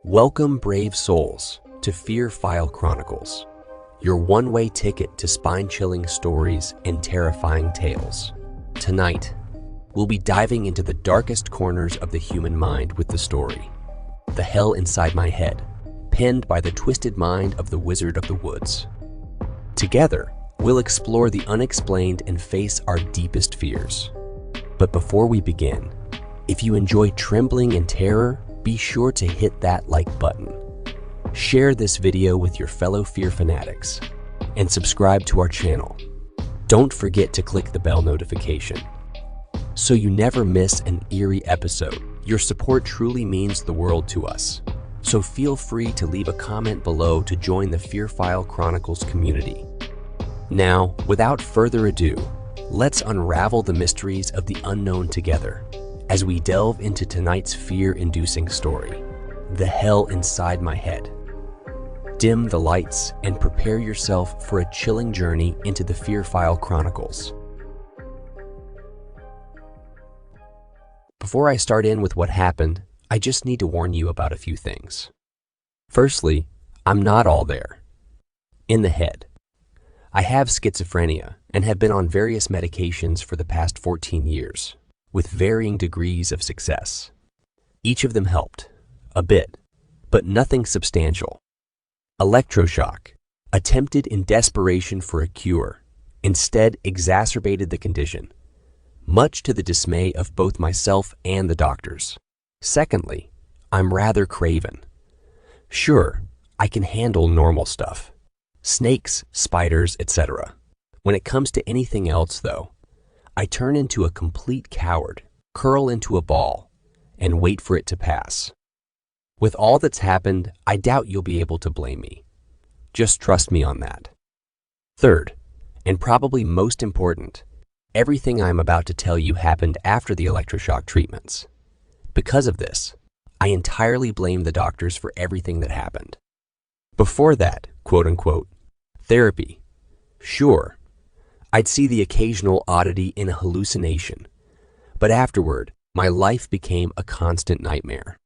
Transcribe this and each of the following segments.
Welcome, brave souls, to Fear File Chronicles, your one-way ticket to spine-chilling stories and terrifying tales. Tonight, we'll be diving into the darkest corners of the human mind with the story, The Hell Inside My Head, penned by the twisted mind of the Wizard of the Woods. Together, we'll explore the unexplained and face our deepest fears. But before we begin, if you enjoy trembling and terror, be sure to hit that like button. Share this video with your fellow fear fanatics and subscribe to our channel. Don't forget to click the bell notification so you never miss an eerie episode. Your support truly means the world to us. So feel free to leave a comment below to join the Fear File Chronicles community. Now, without further ado, let's unravel the mysteries of the unknown together as we delve into tonight's fear-inducing story, The Hell Inside My Head. Dim the lights and prepare yourself for a chilling journey into the Fear File Chronicles. Before I start in with what happened, I just need to warn you about a few things. Firstly, I'm not all there. In the head. I have schizophrenia and have been on various medications for the past 14 years, with varying degrees of success. Each of them helped, a bit, but nothing substantial. Electroshock, attempted in desperation for a cure, instead exacerbated the condition, much to the dismay of both myself and the doctors. Secondly, I'm rather craven. Sure, I can handle normal stuff, snakes, spiders, etc. When it comes to anything else, though, I turn into a complete coward, curl into a ball, and wait for it to pass. With all that's happened, I doubt you'll be able to blame me. Just trust me on that. Third, and probably most important, everything I'm about to tell you happened after the electroshock treatments. Because of this, I entirely blame the doctors for everything that happened. Before that, quote-unquote, therapy, sure, I'd see the occasional oddity in a hallucination, but afterward, my life became a constant nightmare.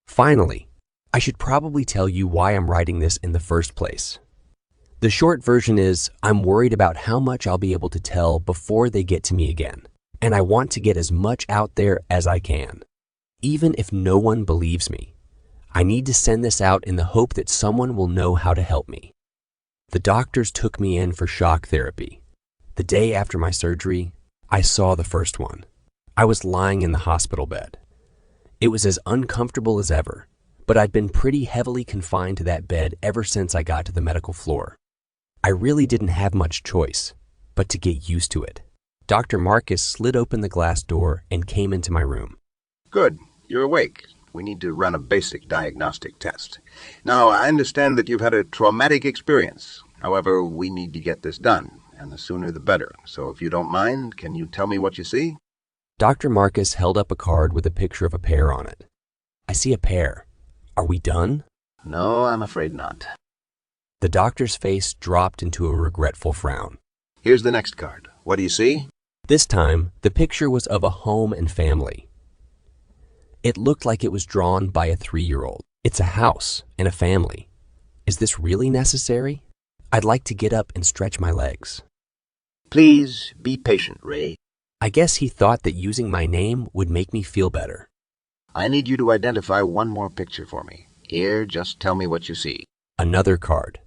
Finally, I should probably tell you why I'm writing this in the first place. The short version is, I'm worried about how much I'll be able to tell before they get to me again, and I want to get as much out there as I can. Even if no one believes me, I need to send this out in the hope that someone will know how to help me. The doctors took me in for shock therapy. The day after my surgery, I saw the first one. I was lying in the hospital bed. It was as uncomfortable as ever, but I'd been pretty heavily confined to that bed ever since I got to the medical floor. I really didn't have much choice but to get used to it. Dr. Marcus slid open the glass door and came into my room. Good. You're awake. We need to run a basic diagnostic test. Now, I understand that you've had a traumatic experience. However, we need to get this done, and the sooner the better. So if you don't mind, can you tell me what you see? Dr. Marcus held up a card with a picture of a pear on it. I see a pear. Are we done? No, I'm afraid not. The doctor's face dropped into a regretful frown. Here's the next card. What do you see? This time, the picture was of a home and family. It looked like it was drawn by a 3-year-old. It's a house and a family. Is this really necessary? I'd like to get up and stretch my legs. Please be patient, Ray. I guess he thought that using my name would make me feel better. I need you to identify one more picture for me. Here, just tell me what you see. Another card.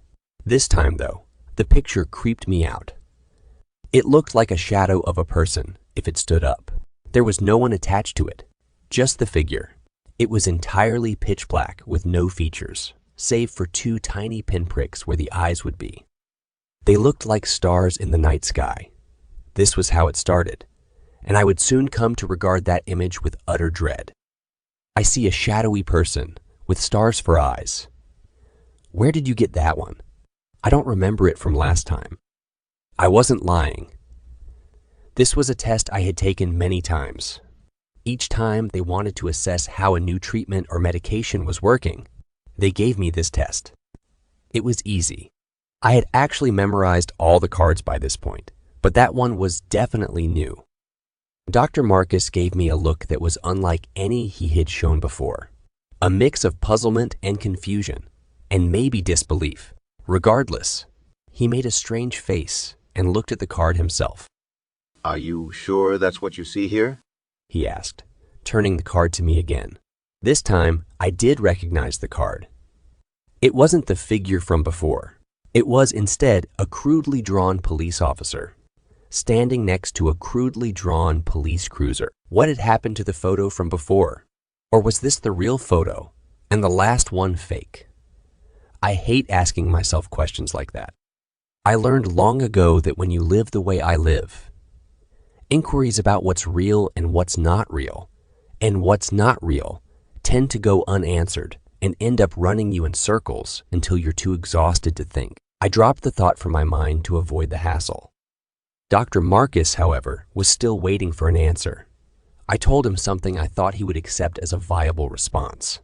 This time, though, the picture creeped me out. It looked like a shadow of a person if it stood up. There was no one attached to it, just the figure. It was entirely pitch black with no features, save for 2 tiny pinpricks where the eyes would be. They looked like stars in the night sky. This was how it started, and I would soon come to regard that image with utter dread. I see a shadowy person with stars for eyes. Where did you get that one? I don't remember it from last time. I wasn't lying. This was a test I had taken many times. Each time they wanted to assess how a new treatment or medication was working, they gave me this test. It was easy. I had actually memorized all the cards by this point, but that one was definitely new. Dr. Marcus gave me a look that was unlike any he had shown before. A mix of puzzlement and confusion, and maybe disbelief. Regardless, he made a strange face and looked at the card himself. Are you sure that's what you see here? He asked, turning the card to me again. This time, I did recognize the card. It wasn't the figure from before. It was instead a crudely drawn police officer, standing next to a crudely drawn police cruiser. What had happened to the photo from before? Or was this the real photo, and the last one fake? I hate asking myself questions like that. I learned long ago that when you live the way I live, inquiries about what's real and what's not real tend to go unanswered and end up running you in circles until you're too exhausted to think. I dropped the thought from my mind to avoid the hassle. Dr. Marcus, however, was still waiting for an answer. I told him something I thought he would accept as a viable response.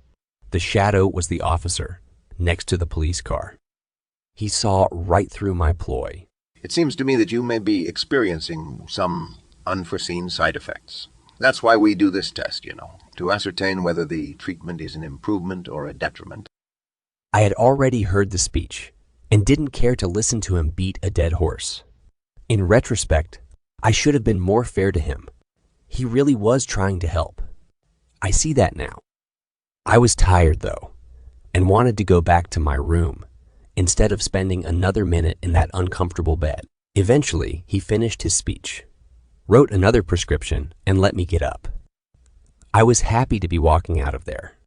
The shadow was the officer, next to the police car. He saw right through my ploy. It seems to me that you may be experiencing some unforeseen side effects. That's why we do this test, to ascertain whether the treatment is an improvement or a detriment. I had already heard the speech and didn't care to listen to him beat a dead horse. In retrospect, I should have been more fair to him. He really was trying to help. I see that now. I was tired, though, and wanted to go back to my room instead of spending another minute in that uncomfortable bed. Eventually, he finished his speech, wrote another prescription, and let me get up. I was happy to be walking out of there.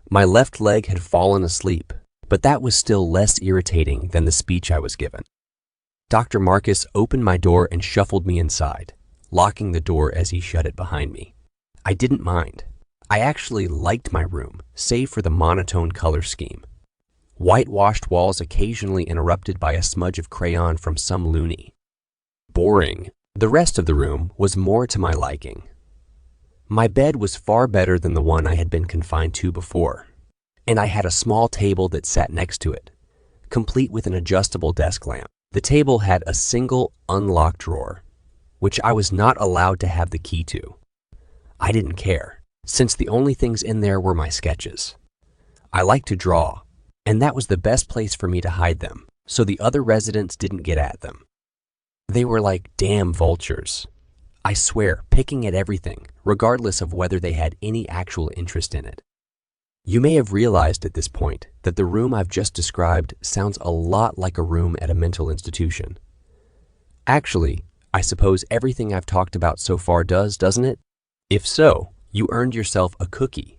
My left leg had fallen asleep, but that was still less irritating than the speech I was given. Dr. Marcus opened my door and shuffled me inside, locking the door as he shut it behind me. I didn't mind. I actually liked my room, save for the monotone color scheme. Whitewashed walls occasionally interrupted by a smudge of crayon from some loony. Boring. The rest of the room was more to my liking. My bed was far better than the one I had been confined to before, and I had a small table that sat next to it, complete with an adjustable desk lamp. The table had a single unlocked drawer, which I was not allowed to have the key to. I didn't care, since the only things in there were my sketches. I like to draw, and that was the best place for me to hide them, so the other residents didn't get at them. They were like damn vultures. I swear, picking at everything, regardless of whether they had any actual interest in it. You may have realized at this point that the room I've just described sounds a lot like a room at a mental institution. Actually, I suppose everything I've talked about so far does, doesn't it? If so, you earned yourself a cookie,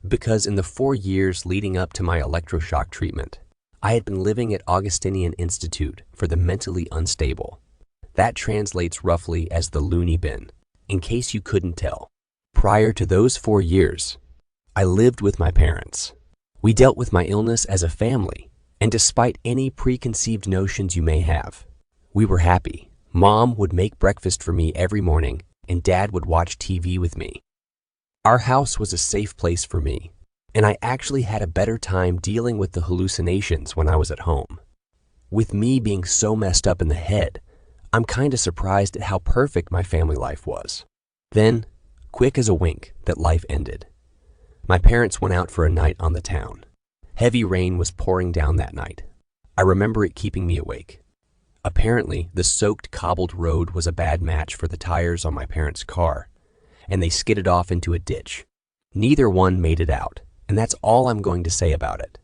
because in the 4 years leading up to my electroshock treatment, I had been living at Augustinian Institute for the Mentally Unstable. That translates roughly as the loony bin, in case you couldn't tell. Prior to those 4 years, I lived with my parents. We dealt with my illness as a family, and despite any preconceived notions you may have, we were happy. Mom would make breakfast for me every morning, and Dad would watch TV with me. Our house was a safe place for me, and I actually had a better time dealing with the hallucinations when I was at home. With me being so messed up in the head, I'm kinda surprised at how perfect my family life was. Then, quick as a wink, that life ended. My parents went out for a night on the town. Heavy rain was pouring down that night. I remember it keeping me awake. Apparently, the soaked cobbled road was a bad match for the tires on my parents' car, and they skidded off into a ditch. Neither one made it out, and that's all I'm going to say about it.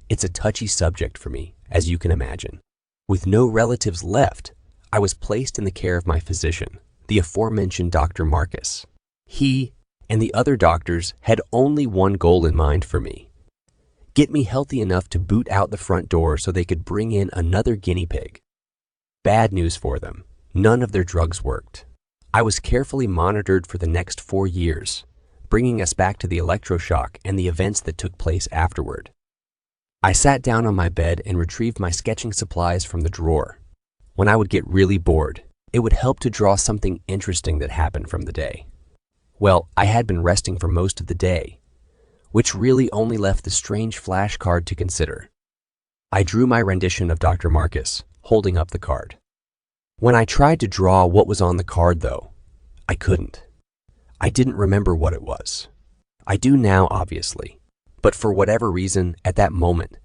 It's a touchy subject for me, as you can imagine. With no relatives left, I was placed in the care of my physician, the aforementioned Dr. Marcus. He and the other doctors had only one goal in mind for me: get me healthy enough to boot out the front door so they could bring in another guinea pig. Bad news for them, none of their drugs worked. I was carefully monitored for the next 4 years, bringing us back to the electroshock and the events that took place afterward. I sat down on my bed and retrieved my sketching supplies from the drawer. When I would get really bored, it would help to draw something interesting that happened from the day. Well, I had been resting for most of the day, which really only left the strange flashcard to consider. I drew my rendition of Dr. Marcus, holding up the card. When I tried to draw what was on the card, though, I couldn't. I didn't remember what it was. I do now, obviously, But for whatever reason, at that moment,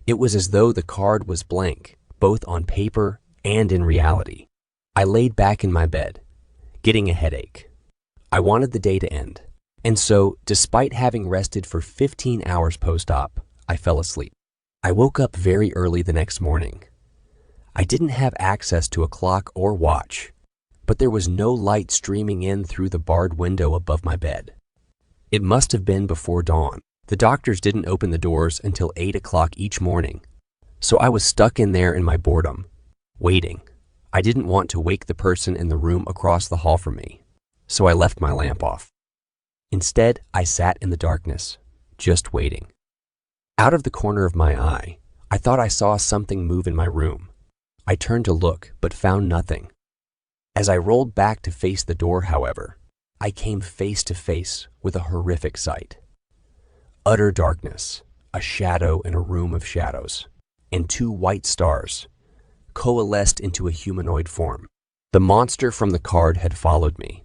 it was as though the card was blank, both on paper and in reality. I laid back in my bed, getting a headache. I wanted the day to end. And so, despite having rested for 15 hours post-op, I fell asleep. I woke up very early the next morning. I didn't have access to a clock or watch, but there was no light streaming in through the barred window above my bed. It must have been before dawn. The doctors didn't open the doors until 8 o'clock each morning, so I was stuck in there in my boredom, waiting. I didn't want to wake the person in the room across the hall from me, so I left my lamp off. Instead, I sat in the darkness, just waiting. Out of the corner of my eye, I thought I saw something move in my room. I turned to look, but found nothing. As I rolled back to face the door, however, I came face to face with a horrific sight. Utter darkness, a shadow in a room of shadows, and 2 white stars, coalesced into a humanoid form. The monster from the card had followed me.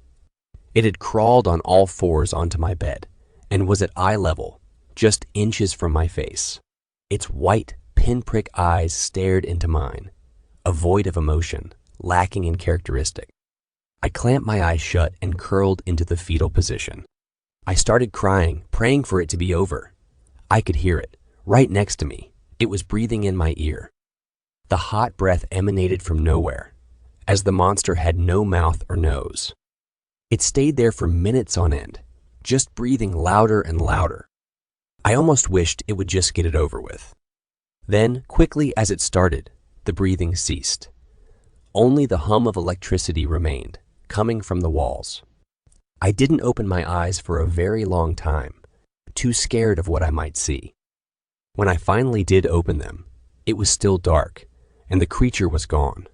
It had crawled on all 4s onto my bed and was at eye level, just inches from my face. Its white, pinprick eyes stared into mine, a void of emotion, lacking in characteristic. I clamped my eyes shut and curled into the fetal position. I started crying, praying for it to be over. I could hear it, right next to me. It was breathing in my ear. The hot breath emanated from nowhere, as the monster had no mouth or nose. It stayed there for minutes on end, just breathing louder and louder. I almost wished it would just get it over with. Then, quickly as it started, the breathing ceased. Only the hum of electricity remained, coming from the walls. I didn't open my eyes for a very long time, too scared of what I might see. When I finally did open them, it was still dark, and the creature was gone.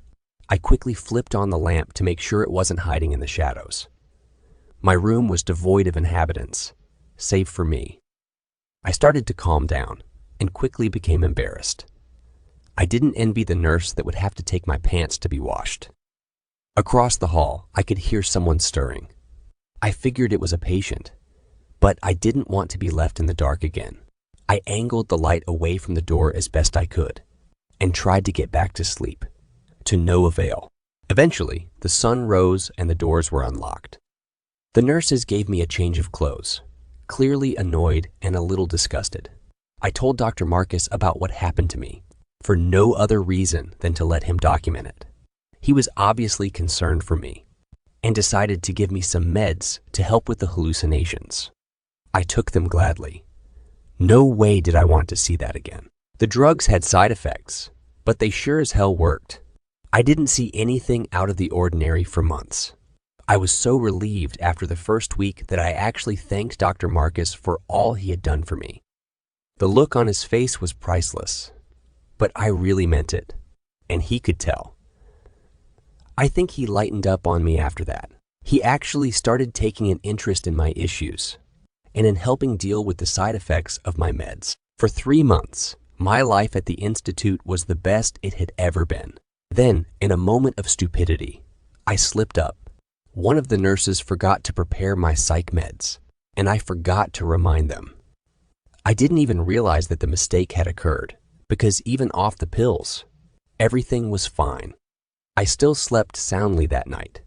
I quickly flipped on the lamp to make sure it wasn't hiding in the shadows. My room was devoid of inhabitants, save for me. I started to calm down, and quickly became embarrassed. I didn't envy the nurse that would have to take my pants to be washed. Across the hall, I could hear someone stirring. I figured it was a patient, but I didn't want to be left in the dark again. I angled the light away from the door as best I could and tried to get back to sleep, to no avail. Eventually, the sun rose and the doors were unlocked. The nurses gave me a change of clothes, clearly annoyed and a little disgusted. I told Dr. Marcus about what happened to me, for no other reason than to let him document it. He was obviously concerned for me, and decided to give me some meds to help with the hallucinations. I took them gladly. No way did I want to see that again. The drugs had side effects, but they sure as hell worked. I didn't see anything out of the ordinary for months. I was so relieved after the first week that I actually thanked Dr. Marcus for all he had done for me. The look on his face was priceless, but I really meant it, and he could tell. I think he lightened up on me after that. He actually started taking an interest in my issues and in helping deal with the side effects of my meds. For 3 months, my life at the Institute was the best it had ever been. Then, in a moment of stupidity, I slipped up. One of the nurses forgot to prepare my psych meds, and I forgot to remind them. I didn't even realize that the mistake had occurred, because even off the pills, everything was fine. I still slept soundly that night,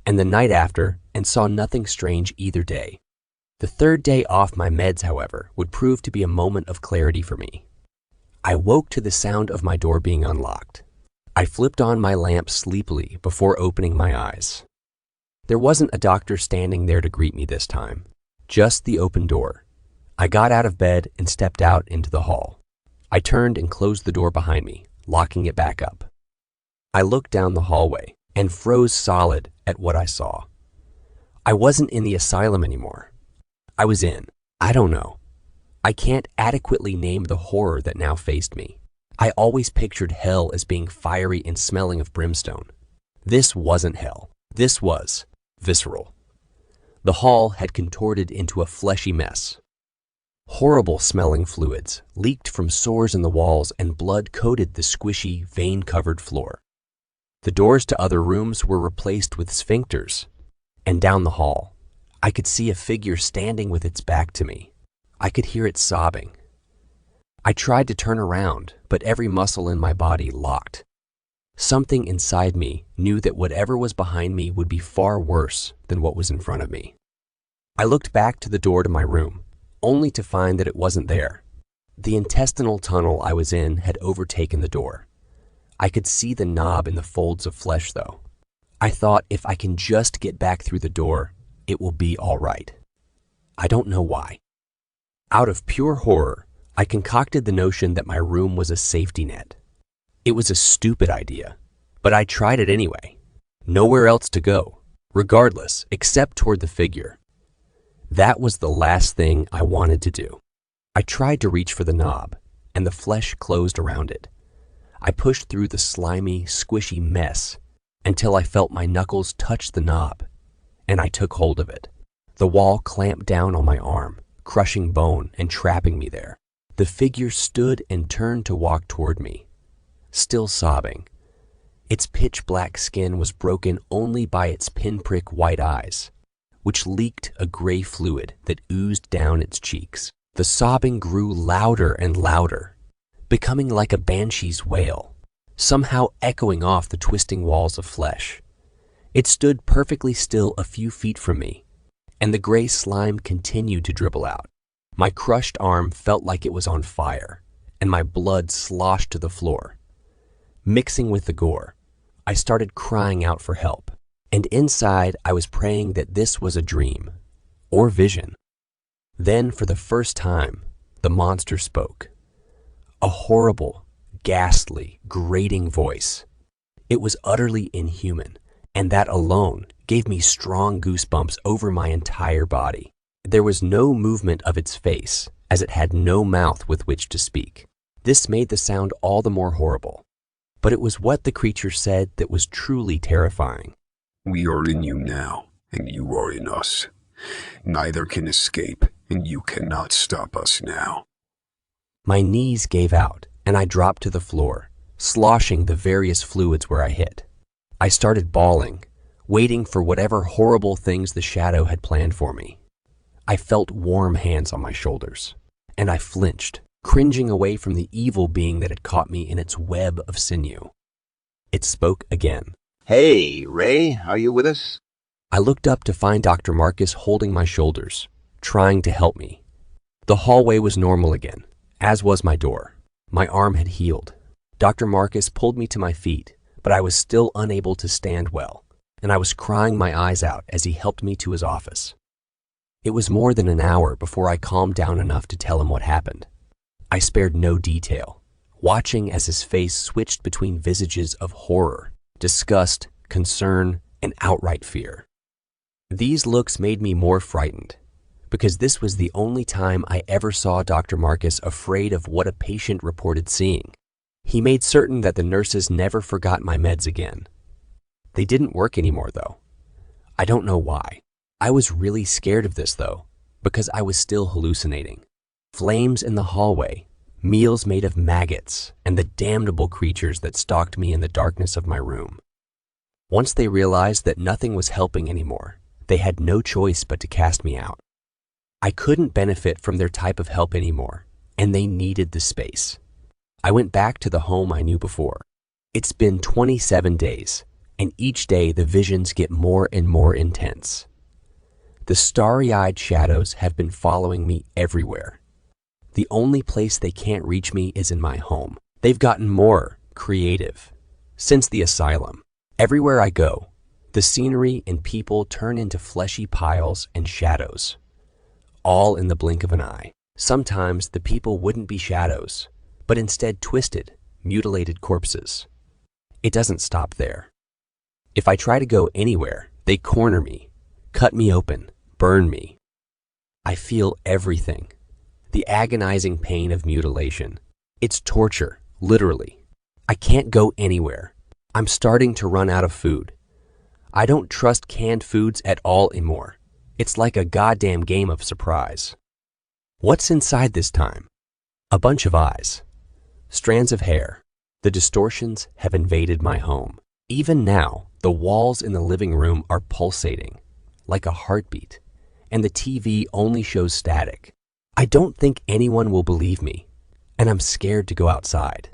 and the night after, and saw nothing strange either day. The 3rd day off my meds, however, would prove to be a moment of clarity for me. I woke to the sound of my door being unlocked. I flipped on my lamp sleepily before opening my eyes. There wasn't a doctor standing there to greet me this time, just the open door. I got out of bed and stepped out into the hall. I turned and closed the door behind me, locking it back up. I looked down the hallway and froze solid at what I saw. I wasn't in the asylum anymore. I was in, I don't know. I can't adequately name the horror that now faced me. I always pictured hell as being fiery and smelling of brimstone. This wasn't hell. This was visceral. The hall had contorted into a fleshy mess. Horrible smelling fluids leaked from sores in the walls and blood coated the squishy, vein-covered floor. The doors to other rooms were replaced with sphincters, and down the hall, I could see a figure standing with its back to me. I could hear it sobbing. I tried to turn around, but every muscle in my body locked. Something inside me knew that whatever was behind me would be far worse than what was in front of me. I looked back to the door to my room, only to find that it wasn't there. The intestinal tunnel I was in had overtaken the door. I could see the knob in the folds of flesh, though. I thought if I can just get back through the door, it will be all right. I don't know why. Out of pure horror, I concocted the notion that my room was a safety net. It was a stupid idea, but I tried it anyway. Nowhere else to go, regardless, except toward the figure. That was the last thing I wanted to do. I tried to reach for the knob, and the flesh closed around it. I pushed through the slimy, squishy mess until I felt my knuckles touch the knob, and I took hold of it. The wall clamped down on my arm, crushing bone and trapping me there. The figure stood and turned to walk toward me, still sobbing. Its pitch-black skin was broken only by its pinprick white eyes, which leaked a gray fluid that oozed down its cheeks. The sobbing grew louder and louder, becoming like a banshee's wail, somehow echoing off the twisting walls of flesh. It stood perfectly still a few feet from me, and the gray slime continued to dribble out. My crushed arm felt like it was on fire, and my blood sloshed to the floor. Mixing with the gore, I started crying out for help, and inside I was praying that this was a dream, or vision. Then, for the first time, the monster spoke. A horrible, ghastly, grating voice. It was utterly inhuman, and that alone gave me strong goosebumps over my entire body. There was no movement of its face, as it had no mouth with which to speak. This made the sound all the more horrible. But it was what the creature said that was truly terrifying. We are in you now, and you are in us. Neither can escape, and you cannot stop us now. My knees gave out, and I dropped to the floor, sloshing the various fluids where I hit. I started bawling, waiting for whatever horrible things the shadow had planned for me. I felt warm hands on my shoulders, and I flinched, cringing away from the evil being that had caught me in its web of sinew. It spoke again. Hey, Ray, are you with us? I looked up to find Dr. Marcus holding my shoulders, trying to help me. The hallway was normal again, as was my door. My arm had healed. Dr. Marcus pulled me to my feet, but I was still unable to stand well, and I was crying my eyes out as he helped me to his office. It was more than an hour before I calmed down enough to tell him what happened. I spared no detail, watching as his face switched between visages of horror, disgust, concern, and outright fear. These looks made me more frightened, because this was the only time I ever saw Dr. Marcus afraid of what a patient reported seeing. He made certain that the nurses never forgot my meds again. They didn't work anymore, though. I don't know why. I was really scared of this, though, because I was still hallucinating. Flames in the hallway, meals made of maggots, and the damnable creatures that stalked me in the darkness of my room. Once they realized that nothing was helping anymore, they had no choice but to cast me out. I couldn't benefit from their type of help anymore, and they needed the space. I went back to the home I knew before. It's been 27 days, and each day the visions get more and more intense. The starry-eyed shadows have been following me everywhere. The only place they can't reach me is in my home. They've gotten more creative since the asylum. Everywhere I go, the scenery and people turn into fleshy piles and shadows, all in the blink of an eye. Sometimes the people wouldn't be shadows, but instead twisted, mutilated corpses. It doesn't stop there. If I try to go anywhere, they corner me, cut me open, burn me. I feel everything. The agonizing pain of mutilation. It's torture, literally. I can't go anywhere. I'm starting to run out of food. I don't trust canned foods at all anymore. It's like a goddamn game of surprise. What's inside this time? A bunch of eyes. Strands of hair. The distortions have invaded my home. Even now, the walls in the living room are pulsating, like a heartbeat, and the TV only shows static. I don't think anyone will believe me, and I'm scared to go outside.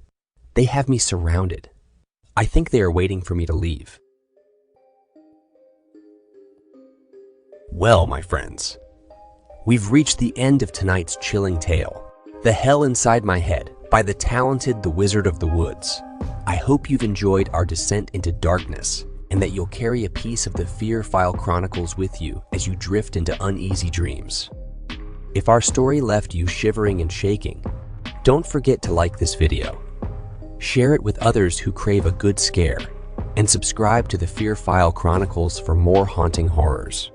They have me surrounded. I think they are waiting for me to leave. Well, my friends, we've reached the end of tonight's chilling tale, The Hell Inside My Head by the talented The Wizard of the Woods. I hope you've enjoyed our descent into darkness and that you'll carry a piece of the Fear File Chronicles with you as you drift into uneasy dreams. If our story left you shivering and shaking, don't forget to like this video, share it with others who crave a good scare, and subscribe to the Fear File Chronicles for more haunting horrors.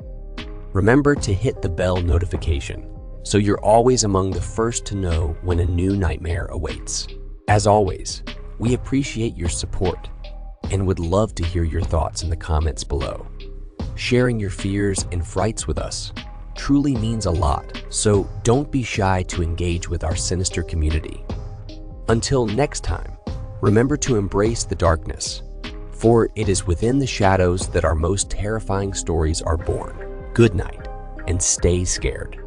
Remember to hit the bell notification so you're always among the first to know when a new nightmare awaits. As always, we appreciate your support and would love to hear your thoughts in the comments below. Sharing your fears and frights with us truly means a lot, so don't be shy to engage with our sinister community. Until next time, remember to embrace the darkness, for it is within the shadows that our most terrifying stories are born. Good night, and stay scared.